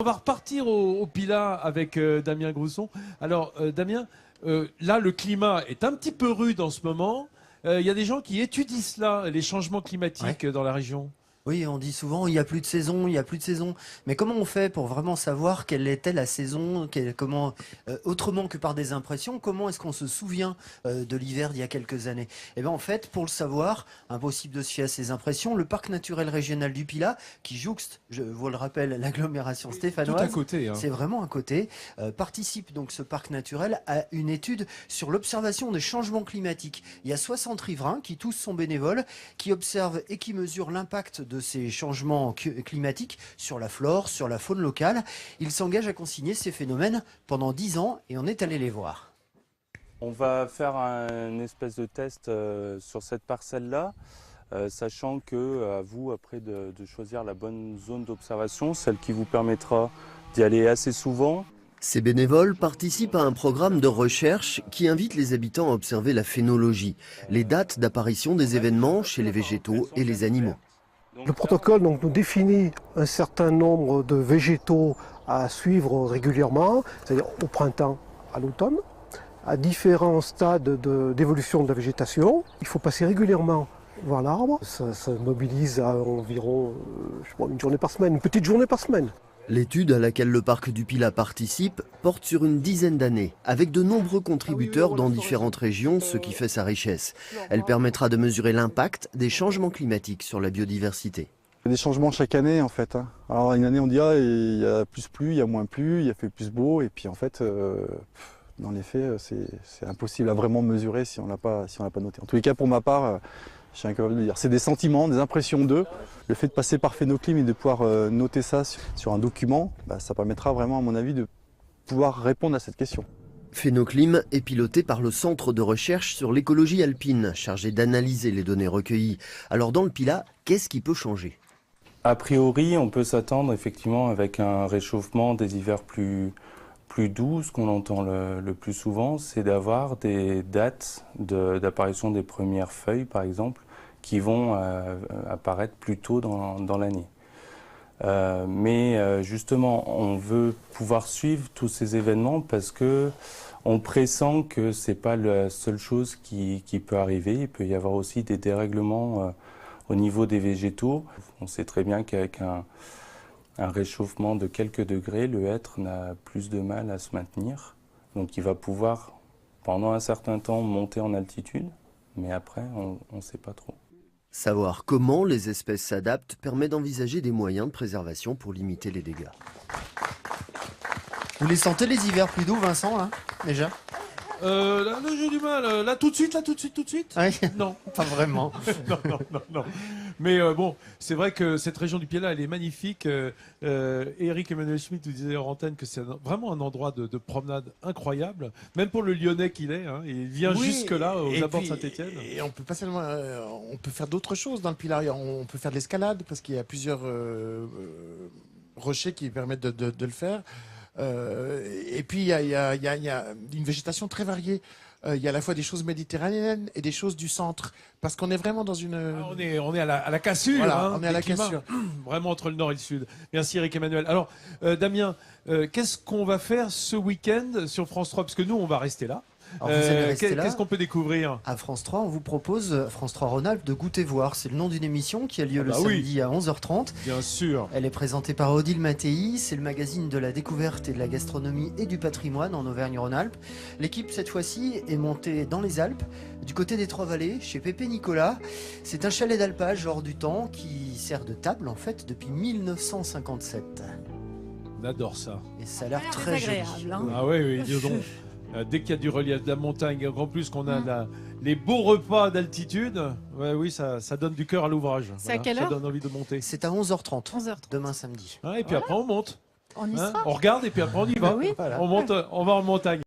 On va repartir au Pilat avec Damien Grousson. Alors, Damien, là, le climat est un petit peu rude en ce moment. Il y a des gens qui étudient cela, les changements climatiques dans la région. Oui, on dit souvent il n'y a plus de saison, il n'y a plus de saison. Mais comment on fait pour vraiment savoir quelle était la saison, autrement que par des impressions, comment est-ce qu'on se souvient de l'hiver d'il y a quelques années? Eh bien en fait, pour le savoir, impossible de se fier à ces impressions. Le parc naturel régional du Pilat, qui jouxte, je vous le rappelle, l'agglomération stéphanoise, Tout à côté. Hein. c'est vraiment à côté, participe donc ce parc naturel à une étude sur l'observation des changements climatiques. Il y a 60 riverains qui tous sont bénévoles, qui observent et qui mesurent l'impact de ces changements climatiques sur la flore, sur la faune locale. Ils s'engagent à consigner ces phénomènes pendant 10 ans et on est allé les voir. On va faire un espèce de test sur cette parcelle-là, sachant que à vous après de choisir la bonne zone d'observation, celle qui vous permettra d'y aller assez souvent. Ces bénévoles participent à un programme de recherche qui invite les habitants à observer la phénologie, les dates d'apparition des événements chez les végétaux et les animaux. Le protocole donc, nous définit un certain nombre de végétaux à suivre régulièrement, c'est-à-dire au printemps, à l'automne, à différents stades d'évolution de la végétation. Il faut passer régulièrement voir l'arbre. Ça mobilise à environ une journée par semaine, une petite journée par semaine. L'étude à laquelle le parc du Pilat participe porte sur une dizaine d'années, avec de nombreux contributeurs dans différentes régions, ce qui fait sa richesse. Elle permettra de mesurer l'impact des changements climatiques sur la biodiversité. Il y a des changements chaque année en fait. Alors une année on dit il y a plus plu, il y a moins plu, il a fait plus beau et puis en fait dans les faits c'est impossible à vraiment mesurer si on l'a pas noté. En tous les cas pour ma part, je suis incapable de dire. C'est des sentiments, des impressions d'eux. Le fait de passer par Phénoclim et de pouvoir noter ça sur un document, ça permettra vraiment à mon avis de pouvoir répondre à cette question. Phénoclim est piloté par le Centre de recherche sur l'écologie alpine, chargé d'analyser les données recueillies. Alors dans le Pilat, qu'est-ce qui peut changer ? A priori, on peut s'attendre effectivement avec un réchauffement des hivers plus doux. Ce qu'on entend le plus souvent, c'est d'avoir des dates d'apparition des premières feuilles, par exemple, qui vont apparaître plus tôt dans l'année. Mais justement, on veut pouvoir suivre tous ces événements parce que on pressent que c'est pas la seule chose qui peut arriver. Il peut y avoir aussi des dérèglements au niveau des végétaux. On sait très bien qu'avec un réchauffement de quelques degrés, le hêtre n'a plus de mal à se maintenir. Donc il va pouvoir, pendant un certain temps, monter en altitude, mais après, on ne sait pas trop. Savoir comment les espèces s'adaptent permet d'envisager des moyens de préservation pour limiter les dégâts. Vous les sentez les hivers plus doux, Vincent, là, déjà? Là, j'ai du mal. Là, tout de suite? Oui. Non. Pas vraiment. non. Mais bon, c'est vrai que cette région du Pilat, elle est magnifique. Eric Emmanuel Schmitt nous disait hors antenne que c'est vraiment un endroit de promenade incroyable, même pour le Lyonnais qu'il est. Hein, il vient jusque-là, aux abords de Saint-Étienne. Et on peut pas seulement, on peut faire d'autres choses dans le Pilat. On peut faire de l'escalade parce qu'il y a plusieurs rochers qui permettent de le faire. Et puis il y a une végétation très variée. Il y a à la fois des choses méditerranéennes et des choses du centre, parce qu'on est vraiment dans une. On est à la cassure. Voilà, hein, on est à la cassure. Vraiment entre le nord et le sud. Merci Eric Emmanuel. Alors Damien, qu'est-ce qu'on va faire ce week-end sur France 3 parce que nous on va rester là. Alors, vous allez rester là. Qu'est-ce qu'on peut découvrir? À France 3, on vous propose, France 3 Rhône-Alpes, de Goûter Voir. C'est le nom d'une émission qui a lieu le samedi à 11h30. Bien sûr. Elle est présentée par Odile Mattei. C'est le magazine de la découverte et de la gastronomie et du patrimoine en Auvergne-Rhône-Alpes. L'équipe, cette fois-ci, est montée dans les Alpes, du côté des Trois-Vallées, chez Pépé Nicolas. C'est un chalet d'alpage hors du temps qui sert de table, en fait, depuis 1957. On adore ça. Et ça a l'air très joli. Hein. Ah oui, dis donc. Dès qu'il y a du relief, de la montagne, en plus qu'on a les beaux repas d'altitude, oui, ça donne du cœur à l'ouvrage. C'est à quelle heure? Ça donne envie de monter. C'est à 11h30, 11h30. demain samedi. Et puis après, on monte. On y sera. On regarde et puis après, on y va. Oui. On va en montagne.